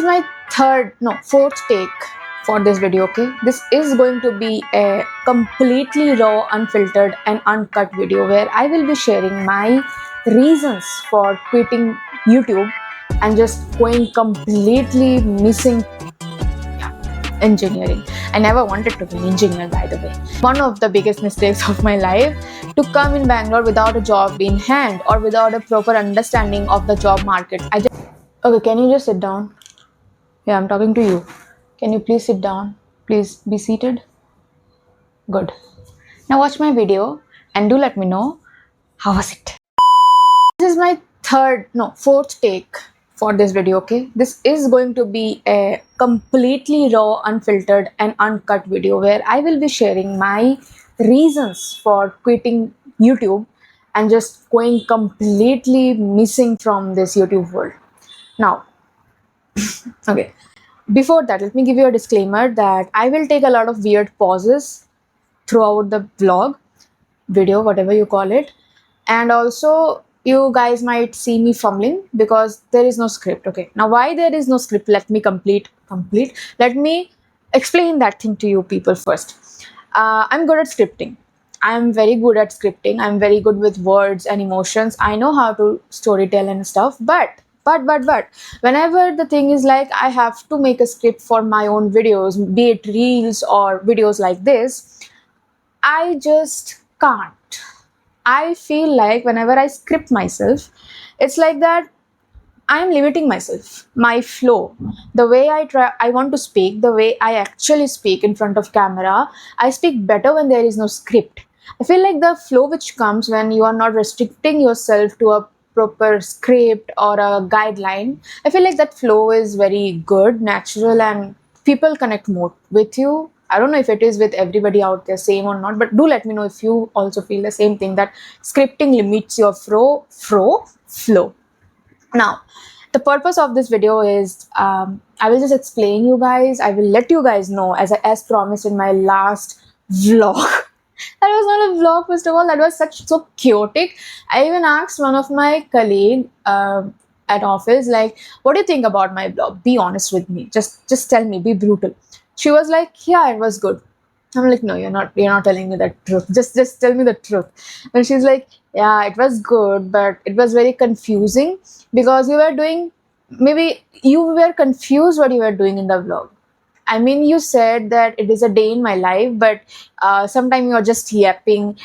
my fourth take for this video. Okay, this is going to be a completely raw, unfiltered and uncut video where I will be sharing my reasons for quitting YouTube and just going completely missing engineering. I never wanted to be an engineer, by the way. One of the biggest mistakes of my life, to come in Bangalore without a job in hand or without a proper understanding of the job market. Okay, can you just sit down? Yeah, I'm talking to you. Can you please sit down? Please be seated. Good. Now watch my video and do let me know how was it. This is my fourth take for this video. Okay, this is going to be a completely raw, unfiltered and uncut video where I will be sharing my reasons for quitting YouTube and just going completely missing from this YouTube world. Now, okay, before that, let me give you a disclaimer that I will take a lot of weird pauses throughout the vlog, video, whatever you call it. And also, you guys might see me fumbling because there is no script. Okay, now why there is no script? Let me complete. Let me explain that thing to you people first. I'm good at scripting. I'm very good at scripting. I'm very good with words and emotions. I know how to storytell and stuff, but whenever the thing is like I have to make a script for my own videos, be it reels or videos like this, I just can't. I feel like whenever I script myself, it's like that I'm limiting myself, my flow, the way I want to speak, the way I actually speak in front of camera. I speak better when there is no script. I feel like the flow which comes when you are not restricting yourself to a proper script or a guideline, I feel like that flow is very good, natural, and people connect more with you. I don't know if it is with everybody out there same or not, but do let me know if you also feel the same thing, that scripting limits your flow. Now, the purpose of this video is I will just explain you guys. I will let you guys know as promised in my last vlog. That was not a vlog, first of all. That was so chaotic. I even asked one of my colleagues at office, like, what do you think about my vlog? Be honest with me. Just tell me. Be brutal. She was like, yeah, it was good. I'm like, no, you're not telling me the truth. Just tell me the truth. And she's like, yeah, it was good, but it was very confusing because maybe you were confused what you were doing in the vlog. I mean, you said that it is a day in my life, but sometimes you're just yapping,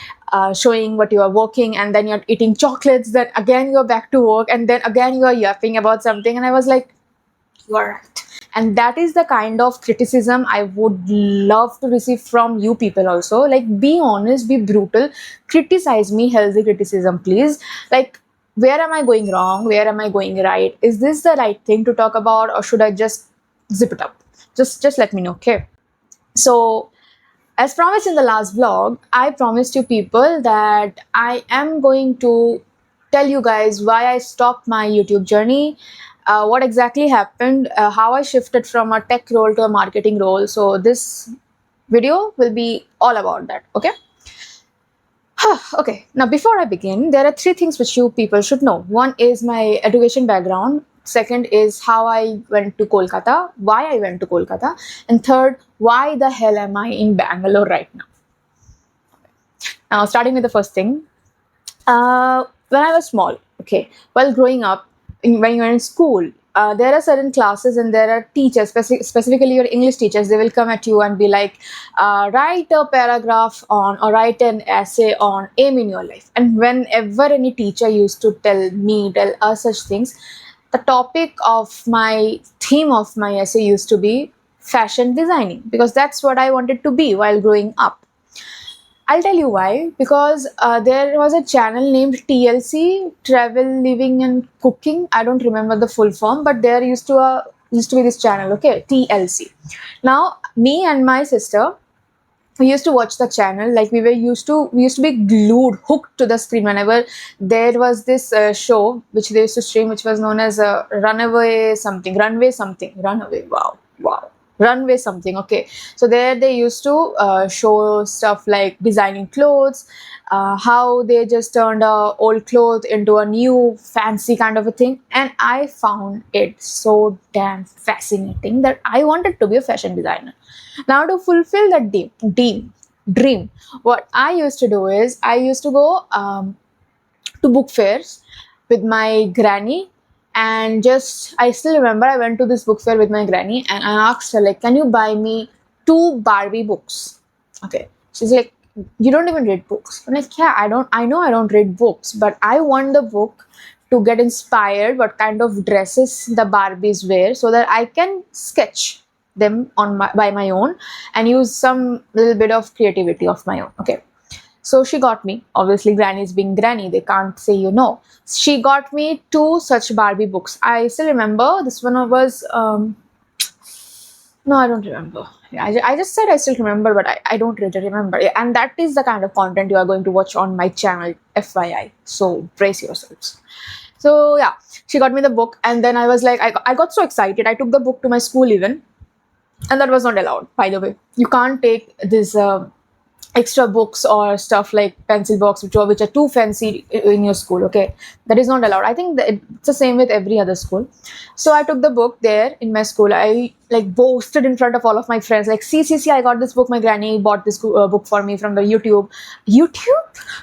showing what you are working, and then you're eating chocolates, then again you're back to work, and then again you're yapping about something. And I was like, you are right. And that is the kind of criticism I would love to receive from you people also. Like, be honest, be brutal, criticize me, healthy criticism, please. Like, where am I going wrong? Where am I going right? Is this the right thing to talk about, or should I just zip it up? Just let me know, okay? So, as promised in the last vlog, I promised you people that I am going to tell you guys why I stopped my YouTube journey, what exactly happened, how I shifted from a tech role to a marketing role. So this video will be all about that, okay? Okay, now before I begin, there are three things which you people should know. One is my education background. Second is how I went to Kolkata, why I went to Kolkata. And third, why the hell am I in Bangalore right now? Now, starting with the first thing. When I was small, okay, while growing up, when you're in school, there are certain classes and there are teachers, specifically your English teachers, they will come at you and be like, write a paragraph on or write an essay on aim in your life. And whenever any teacher used to tell us such things, the theme of my essay used to be fashion designing, because that's what I wanted to be while growing up. I'll tell you why. Because there was a channel named TLC, Travel, Living and Cooking. I don't remember the full form, but there used to be this channel, okay, TLC. Now, me and my sister, we used to watch the channel. Like, we used to be glued, hooked to the screen whenever there was this show which they used to stream, which was known as Runway something. Wow. runway something. Okay, so there they used to show stuff like designing clothes, how they just turned a old cloth into a new fancy kind of a thing, and I found it so damn fascinating that I wanted to be a fashion designer. Now, to fulfill that dream, what I used to do is I used to go to book fairs with my granny, and just I still remember I went to this book fair with my granny and I asked her, like, can you buy me two Barbie books? Okay, she's like, you don't even read books. I'm like, yeah, I know I don't read books, but I want the book to get inspired what kind of dresses the Barbies wear so that I can sketch them on by my own and use some little bit of creativity of my own. Okay, so she got me, obviously, grannies being granny, they can't say you know. She got me two such Barbie books. I still remember this one was, no, I don't remember. Yeah, I just said I still remember, but I don't really remember. Yeah, and that is the kind of content you are going to watch on my channel, FYI. So brace yourselves. So yeah, she got me the book, and then I was like, I got so excited. I took the book to my school even, and that was not allowed, by the way. You can't take this extra books or stuff like pencil box which are too fancy in your school. Okay, that is not allowed. I think that it's the same with every other school. So I took the book there in my school. I like boasted in front of all of my friends, like, see, I got this book. My granny bought this book for me from the YouTube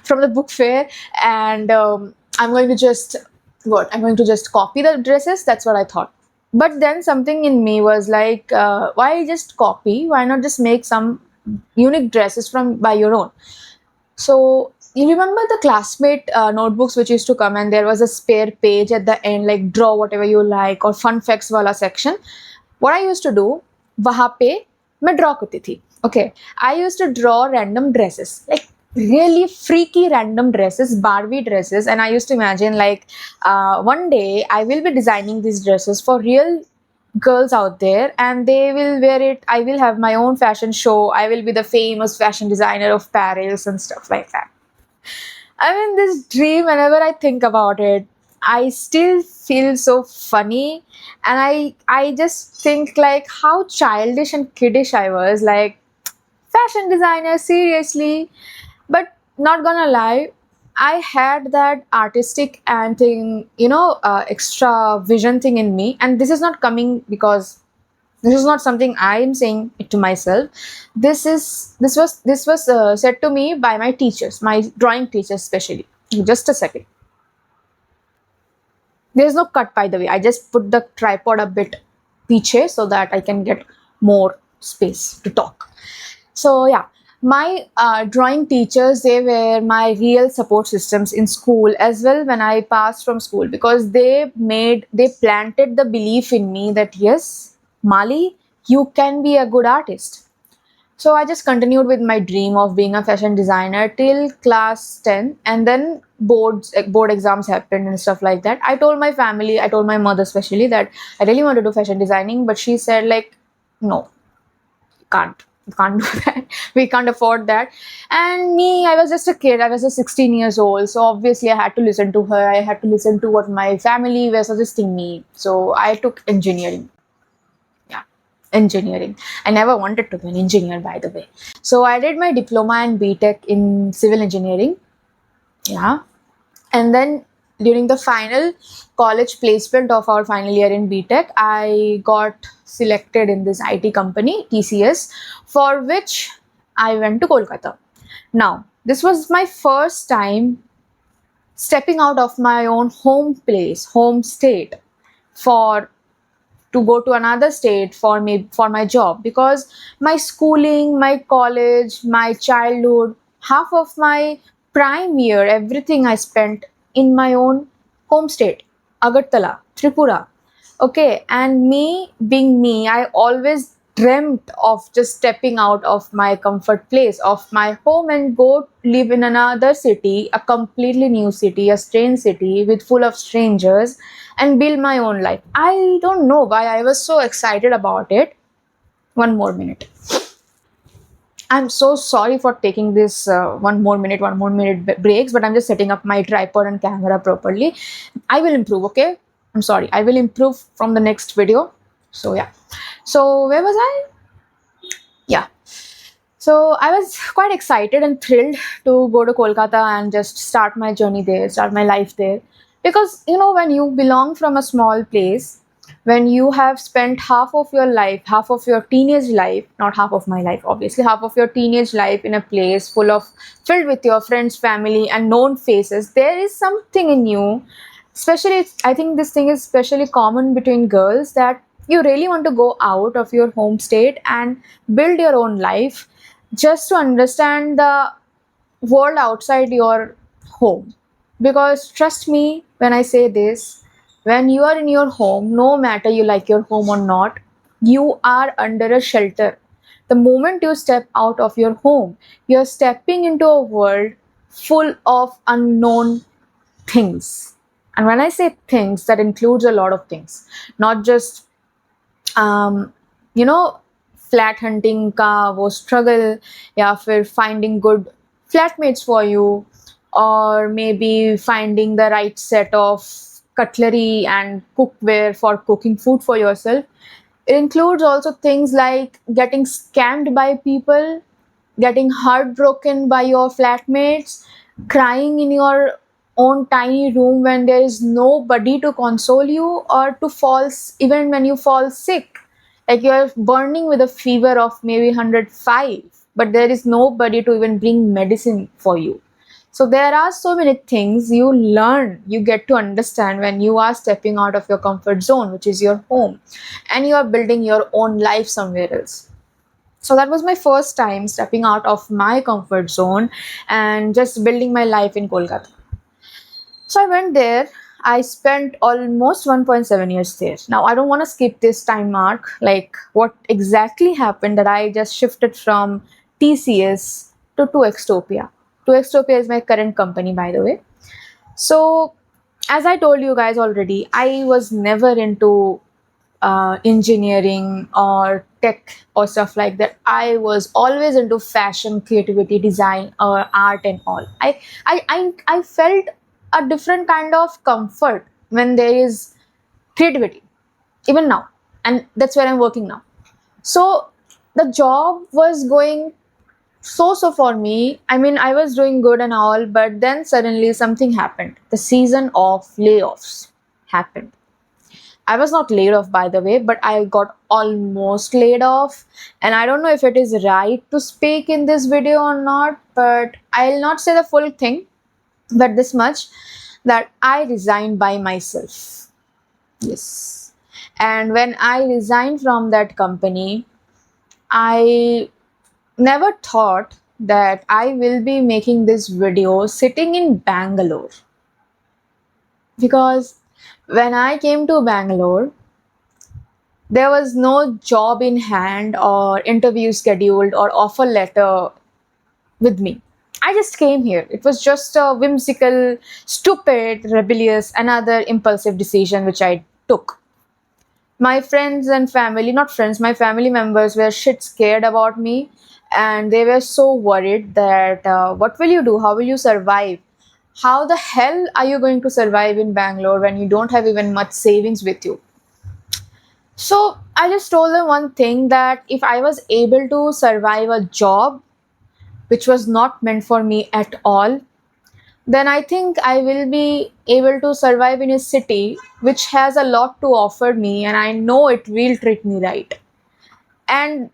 from the book fair, and I'm going to just I'm going to just copy the dresses. That's what I thought. But then something in me was like, why just copy? Why not just make some unique dresses from by your own? So you remember the classmate notebooks which used to come, and there was a spare page at the end, like draw whatever you like, or fun facts wala section. What I used to do, वहाँ पे मैं draw करती थी. Okay, I used to draw random dresses, like really freaky random dresses, Barbie dresses, and I used to imagine like, one day I will be designing these dresses for real girls out there and they will wear it. I will have my own fashion show. I will be the famous fashion designer of Paris and stuff like that. I mean, this dream, whenever I think about it, I still feel so funny, and I just think like how childish and kiddish I was, like, fashion designer, seriously. But not gonna lie, I had that artistic and thing, extra vision thing in me, and this is not coming because this is not something I am saying it to myself. This was said to me by my teachers, my drawing teachers especially. Just a second. There is no cut, by the way. I just put the tripod a bit piche so that I can get more space to talk. So yeah, my drawing teachers, they were my real support systems in school as well when I passed from school, because they planted the belief in me that yes, Mali, you can be a good artist. So I just continued with my dream of being a fashion designer till class 10, and then board exams happened and stuff like that. I told my family, I told my mother especially, that I really want to do fashion designing, but she said like, no, you can't do that. We can't afford that. And me, I was just a kid. I was just 16 years old. So obviously I had to listen to her. I had to listen to what my family was suggesting me. So I took engineering. Yeah, engineering. I never wanted to be an engineer, by the way. So I did my diploma and BTech in civil engineering. Yeah. And then during the final college placement of our final year in BTech, I got selected in this IT company, TCS, for which I went to Kolkata. Now, this was my first time stepping out of my own home place, home state, for to go to another state for me for my job, because my schooling, my college, my childhood, half of my prime year, everything I spent in my own home state, Agartala, Tripura. Okay, and me being me, I always dreamt of just stepping out of my comfort place, of my home, and go live in another city, a completely new city, a strange city with full of strangers, and build my own life. I don't know why I was so excited about it. One more minute. I'm so sorry for taking this one more minute breaks, but I'm just setting up my tripod and camera properly. I will improve, okay? I'm sorry. I will improve from the next video. So yeah. So where was I? Yeah. So I was quite excited and thrilled to go to Kolkata and just start my journey there, start my life there. Because, when you belong from a small place, when you have spent half of your life, half of your teenage life, not half of my life, obviously, half of your teenage life in a place filled with your friends, family, and known faces, there is something in you. Especially, I think this thing is especially common between girls, that you really want to go out of your home state and build your own life just to understand the world outside your home. Because trust me when I say this, when you are in your home, no matter you like your home or not, you are under a shelter. The moment you step out of your home, you're stepping into a world full of unknown things. And when I say things, that includes a lot of things, not just um, you know flat hunting का वो struggle, या फिर finding good flatmates for you, or maybe finding the right set of cutlery and cookware for cooking food for yourself. It includes also things like getting scammed by people, getting heartbroken by your flatmates, crying in your own tiny room when there is nobody to console you, or to even when you fall sick, like you are burning with a fever of maybe 105, but there is nobody to even bring medicine for you. So there are so many things you learn, you get to understand when you are stepping out of your comfort zone, which is your home, and you are building your own life somewhere else. So that was my first time stepping out of my comfort zone and just building my life in Kolkata. So I went there. I spent almost 1.7 years there. Now I don't want to skip this time mark, like what exactly happened that I just shifted from TCS to Extopia. Extopia is my current company, by the way. So as I told you guys already, I was never into engineering or tech or stuff like that. I was always into fashion, creativity, design, or art and all. I felt a different kind of comfort when there is creativity, even now, and that's where I'm working now. So the job was going so for me. I mean, I was doing good and all, but then suddenly something happened. The season of layoffs happened. I was not laid off, by the way, but I got almost laid off. And I don't know if it is right to speak in this video or not, but I'll not say the full thing, but this much, that I resigned by myself. Yes. And when I resigned from that company, I never thought that I will be making this video sitting in Bangalore. Because when I came to Bangalore, there was no job in hand or interview scheduled or offer letter with me. I just came here. It was just a whimsical, stupid, rebellious, another impulsive decision which I took. My friends and family, not friends, my family members were shit scared about me, and they were so worried that what will you do? How will you survive? How the hell are you going to survive in Bangalore when you don't have even much savings with you? So I just told them one thing, that if I was able to survive a job which was not meant for me at all, then I think I will be able to survive in a city which has a lot to offer me, and I know it will treat me right. And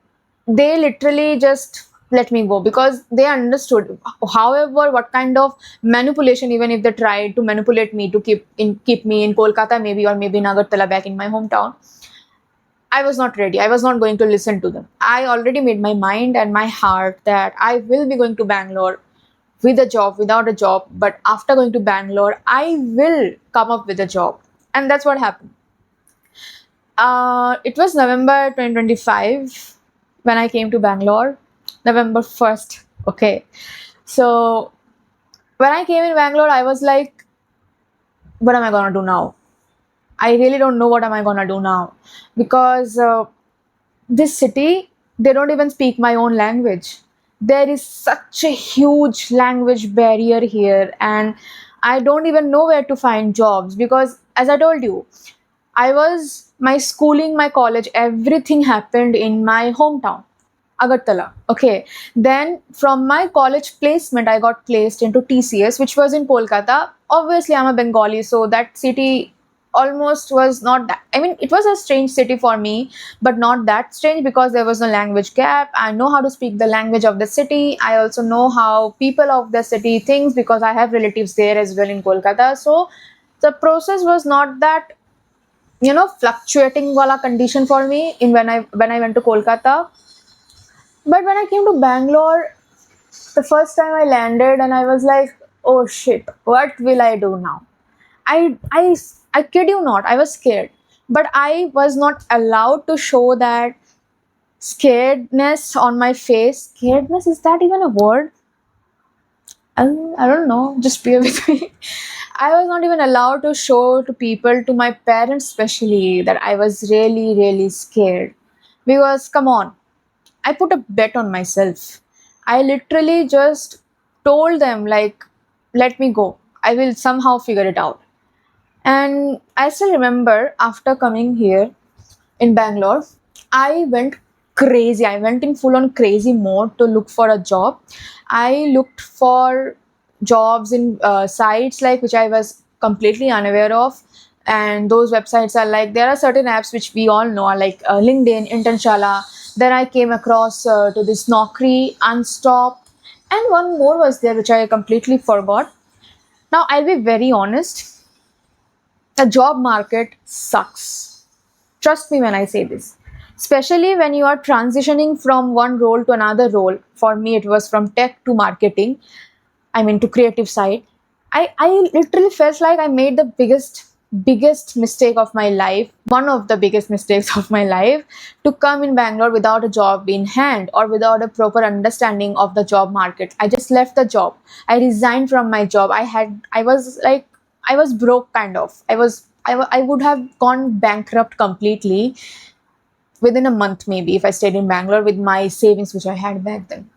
they literally just let me go because they understood. However, what kind of manipulation, even if they tried to manipulate me to keep me in Kolkata, maybe, or maybe in Agartala, back in my hometown, I was not ready. I was not going to listen to them. I already made my mind and my heart that I will be going to Bangalore with a job, without a job. But after going to Bangalore, I will come up with a job. And that's what happened. It was November 2025 when I came to Bangalore. November 1st. Okay. So when I came in Bangalore, I was like, what am I going to do now? I really don't know what am I going to do now. Because this city, they don't even speak my own language. There is such a huge language barrier here, and I don't even know where to find jobs. Because as I told you, my schooling, my college, everything happened in my hometown, Agartala. Okay. Then from my college placement, I got placed into TCS, which was in Kolkata. Obviously, I'm a Bengali, so that city almost was not that. I mean, it was a strange city for me, but not that strange because there was no language gap. I know how to speak the language of the city. I also know how people of the city thinks because I have relatives there as well in Kolkata. So the process was not that fluctuating wala condition for me in when I went to Kolkata. But when I came to Bangalore, the first time I landed and I was like, oh shit, what will I do now? I kid you not, I was scared. But I was not allowed to show that scaredness on my face. Scaredness, is that even a word? I don't know, just bear with me. I was not even allowed to show to people, to my parents especially, that I was really, really scared. Because, come on, I put a bet on myself. I literally just told them, like, let me go. I will somehow figure it out. And I still remember after coming here in Bangalore, I went crazy. I went in full on crazy mode to look for a job. I looked for jobs in sites like which I was completely unaware of. And those websites are like, there are certain apps which we all know are like LinkedIn, Internshala. Then I came across to this Naukri, Unstop, and one more was there which I completely forgot. Now I'll be very honest, the job market sucks. Trust me when I say this. Especially when you are transitioning from one role to another role. For me, it was from tech to marketing. I mean, to creative side. I literally felt like I made the biggest mistake of my life, one of the biggest mistakes of my life, to come in Bangalore without a job in hand or without a proper understanding of the job market. I just left the job. I resigned from my job. I was like, I was broke kind of. I would have gone bankrupt completely within a month maybe if I stayed in Bangalore with my savings which I had back then.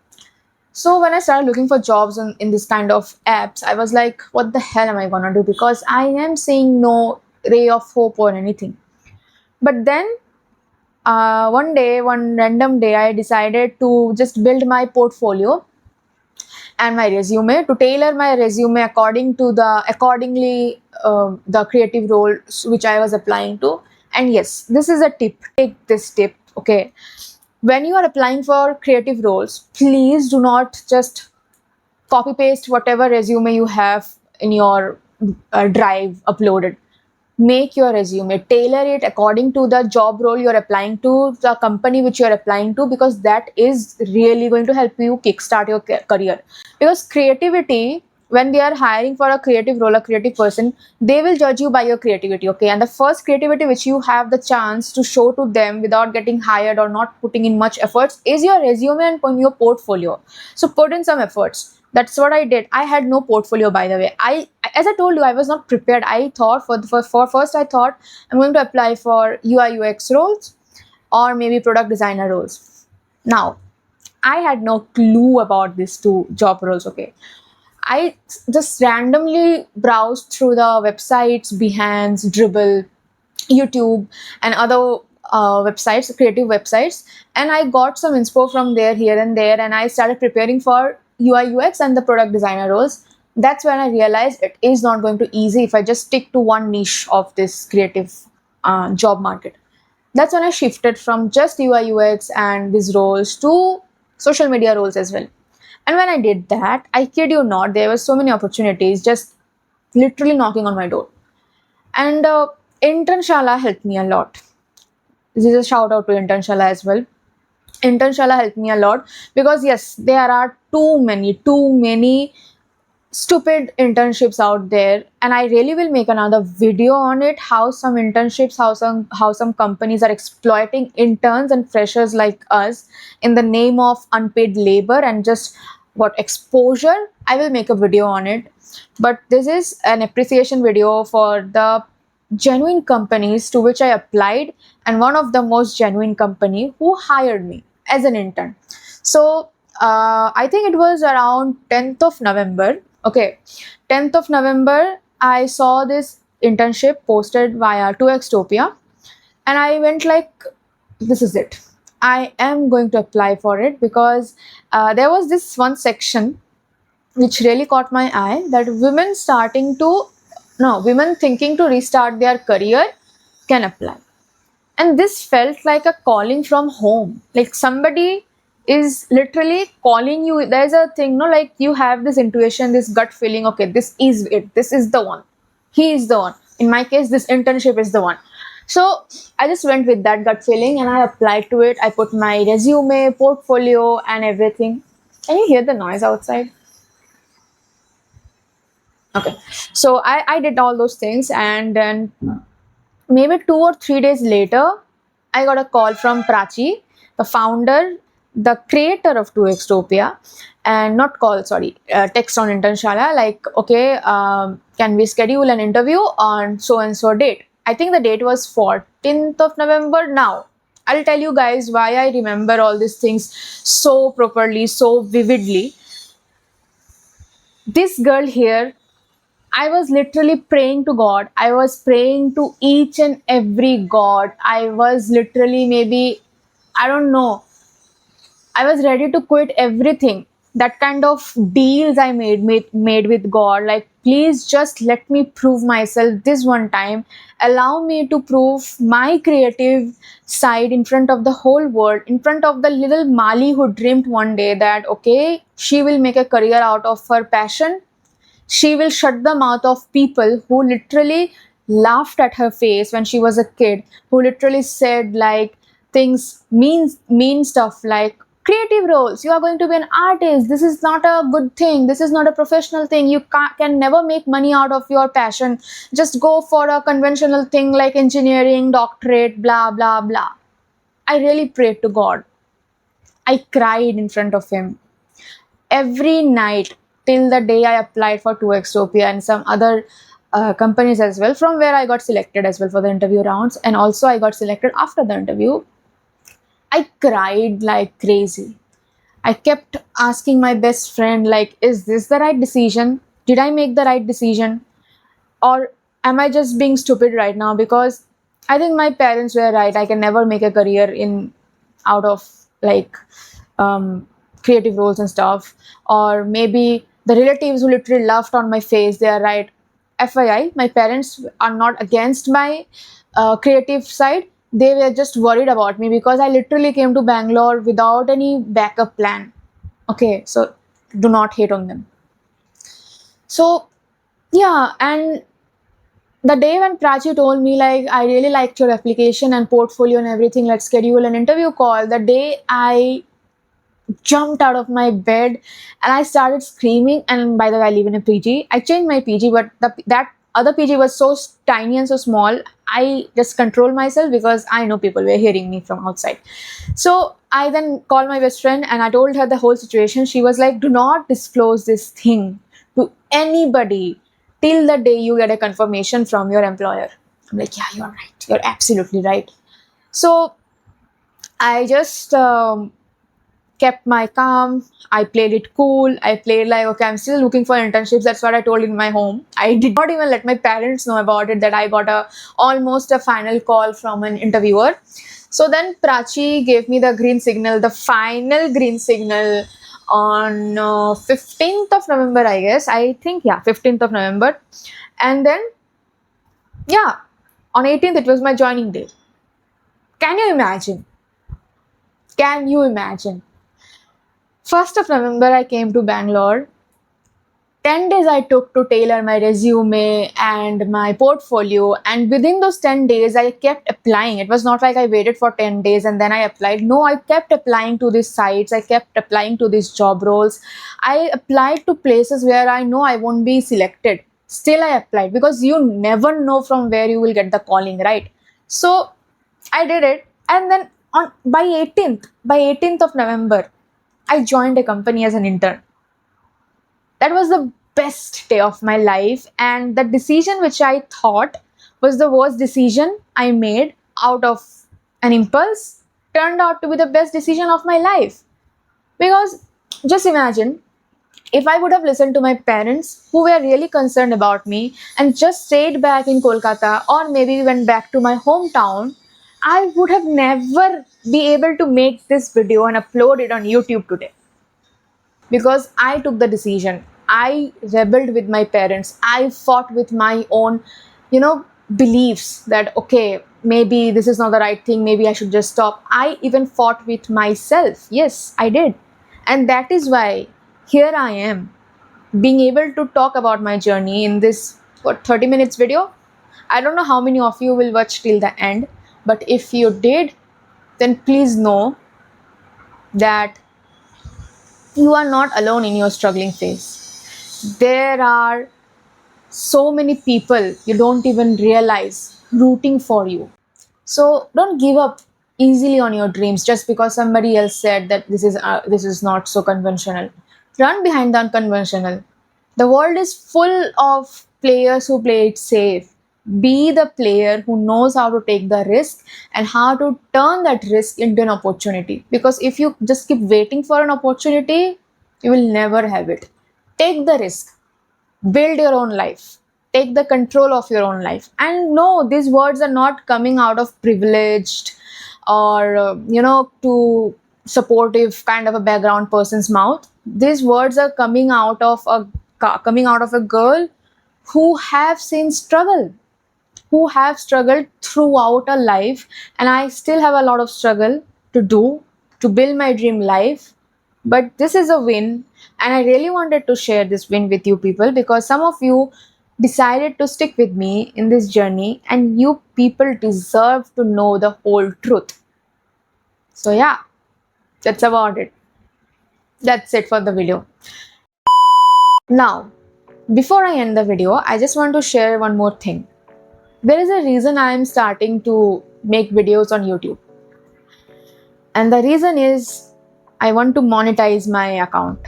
So when I started looking for jobs in this kind of apps, I was like, what the hell am I gonna do? Because I am seeing no ray of hope or anything. But then one day, one random day, I decided to just build my portfolio and my resume, to tailor my resume accordingly the creative role which I was applying to. And yes, this is a tip. Take this tip, okay? When you are applying for creative roles, please do not just copy paste whatever resume you have in your drive uploaded. Make your resume, tailor it according to the job role you're applying to, the company which you're applying to, because that is really going to help you kickstart your career. Because creativity, when they are hiring for a creative role, a creative person, they will judge you by your creativity, okay? And the first creativity which you have the chance to show to them without getting hired or not putting in much efforts is your resume and on your portfolio. So put in some efforts. That's what I did. I had no portfolio, by the way. As I told you, I was not prepared. I thought for first, I thought I'm going to apply for UI UX roles or maybe product designer roles. Now, I had no clue about these two job roles. Okay, I just randomly browsed through the websites, Behance, Dribble, YouTube, and other websites, creative websites, and I got some inspo from there, here and there, and I started preparing for UI UX and the product designer roles. That's when I realized it is not going to easy if I just stick to one niche of this creative job market. That's when I shifted from just UI UX and these roles to social media roles as well. And when I did that, I kid you not, there were so many opportunities just literally knocking on my door. And Internshala helped me a lot. This is a shout out to Internshala as well. Internshala helped me a lot because yes, there are too many stupid internships out there, and I really will make another video on it. How some internships, how some companies are exploiting interns and freshers like us in the name of unpaid labor and just what exposure. I will make a video on it, but this is an appreciation video for the genuine companies to which I applied, and one of the most genuine company who hired me as an intern. So I think it was around 10th of November. Okay, 10th of November, I saw this internship posted via 2xtopia, And I went like, this is it. I am going to apply for it, because there was this one section which really caught my eye, that women starting to, no, women thinking to restart their career can apply. And this felt like a calling from home, like somebody is literally calling you. There's a thing, no, like you have this intuition, this gut feeling, okay, this is it, this is the one, he is the one. In my case, this internship is the one. So I just went with that gut feeling and I applied to it. I put my resume, portfolio and everything. Can you hear the noise outside? Okay. So I did all those things, and then maybe 2 or 3 days later, I got a call from Prachi, the founder, the creator of 2xtopia, and not call, sorry, text on Internshala, like, okay, can we schedule an interview on so and so date? I think the date was 14th of November. Now, I'll tell you guys why I remember all these things so properly, so vividly. This girl here, I was literally praying to God. I was praying to each and every God. I was literally, maybe, I don't know, I was ready to quit everything. That kind of deals I made with God. Like, please just let me prove myself this one time. Allow me to prove my creative side in front of the whole world, in front of the little Mali who dreamed one day that, okay, she will make a career out of her passion. She will shut the mouth of people who literally laughed at her face when she was a kid, who literally said like things, mean stuff like, creative roles, you are going to be an artist, this is not a good thing, this is not a professional thing, you can never make money out of your passion, just go for a conventional thing like engineering, doctorate, blah blah blah. I really prayed to God. I cried in front of him every night till the day I applied for 2xtopia and some other companies as well, from where I got selected as well for the interview rounds, and also I got selected after the interview. I cried like crazy. I kept asking my best friend, like, is this the right decision? Did I make the right decision? Or am I just being stupid right now? Because I think my parents were right. I can never make a career in out of like creative roles and stuff. Or maybe the relatives who literally laughed on my face, they are right. FYI, my parents are not against my creative side. They were just worried about me because I literally came to Bangalore without any backup plan. Okay, so do not hate on them. So yeah, and the day when Prachi told me like, I really liked your application and portfolio and everything, let's schedule an interview call, the day I jumped out of my bed and I started screaming. And by the way, I live in a PG. I changed my PG, but that other PG was so tiny and so small. I just controlled myself because I know people were hearing me from outside. So I then called my best friend and I told her the whole situation. She was like, do not disclose this thing to anybody till the day you get a confirmation from your employer. I'm like, yeah, you're right. You're absolutely right. So I just kept my calm. I played it cool. I played like, okay, I'm still looking for internships. That's what I told in my home. I did not even let my parents know about it, that I got almost a final call from an interviewer. So then Prachi gave me the green signal, the final green signal on 15th of November, I guess. I think, yeah, 15th of November. And then, yeah, on 18th, it was my joining day. Can you imagine? Can you imagine? 1st of November, I came to Bangalore. 10 days I took to tailor my resume and my portfolio. And within those 10 days, I kept applying. It was not like I waited for 10 days and then I applied. No, I kept applying to these sites. I kept applying to these job roles. I applied to places where I know I won't be selected. Still, I applied because you never know from where you will get the calling, right? So I did it. And then by 18th of November, I joined a company as an intern. That was the best day of my life. And the decision which I thought was the worst decision I made out of an impulse turned out to be the best decision of my life. Because just imagine if I would have listened to my parents who were really concerned about me and just stayed back in Kolkata or maybe went back to my hometown, I would have never be able to make this video and upload it on YouTube today, because I took the decision. I rebelled with my parents. I fought with my own, you know, beliefs that okay, maybe this is not the right thing, maybe I should just stop. I even fought with myself. Yes, I did. And that is why here I am, being able to talk about my journey in this 30 minutes video. I don't know how many of you will watch till the end, but if you did, then please know that you are not alone in your struggling phase. There are so many people you don't even realize rooting for you. So don't give up easily on your dreams just because somebody else said that this is not so conventional. Run behind the unconventional. The world is full of players who play it safe. Be the player who knows how to take the risk and how to turn that risk into an opportunity. Because if you just keep waiting for an opportunity, you will never have it. Take the risk, build your own life, take the control of your own life. And no, these words are not coming out of privileged or too supportive kind of a background person's mouth. These words are coming out of a girl who have seen struggle, who have struggled throughout a life, and I still have a lot of struggle to do to build my dream life. But this is a win, and I really wanted to share this win with you people because some of you decided to stick with me in this journey, and you people deserve to know the whole truth. So, yeah, that's about it. That's it for the video. Now, before I end the video, I just want to share one more thing. There is a reason I am starting to make videos on YouTube. And the reason is I want to monetize my account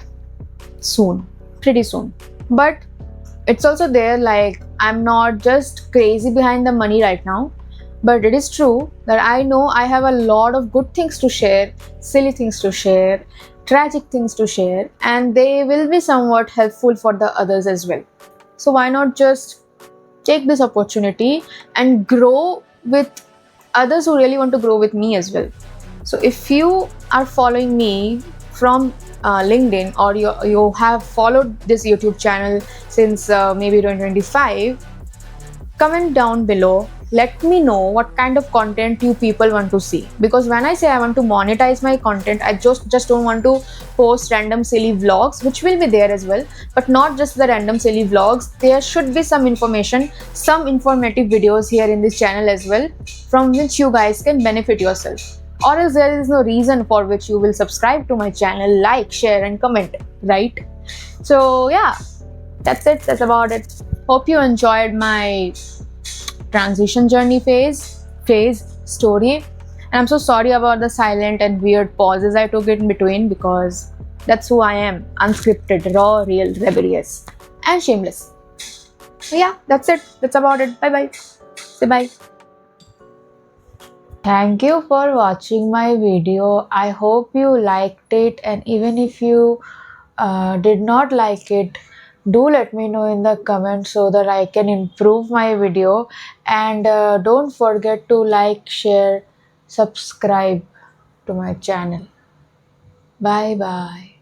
soon, pretty soon. But it's also there, like, I'm not just crazy behind the money right now. But it is true that I know I have a lot of good things to share, silly things to share, tragic things to share, and they will be somewhat helpful for the others as well. So why not just take this opportunity and grow with others who really want to grow with me as well. So if you are following me from LinkedIn, or you have followed this YouTube channel since maybe 2025, comment down below. Let me know what kind of content you people want to see, because when I say I want to monetize my content, I just don't want to post random silly vlogs, which will be there as well, but not just the random silly vlogs. There should be some information, some informative videos here in this channel as well, from which you guys can benefit yourself, or else there is no reason for which you will subscribe to my channel, like, share and comment, right? So yeah, that's it, that's about it. Hope you enjoyed my transition journey phase story, and I'm so sorry about the silent and weird pauses I took in between, because that's who I am: unscripted, raw, real, rebellious and shameless. So yeah, that's it, that's about it. Bye bye, say bye. Thank you for watching my video. I hope you liked it, and even if you did not like it, do let me know in the comments so that I can improve my video. And don't forget to like, share, subscribe to my channel. Bye bye.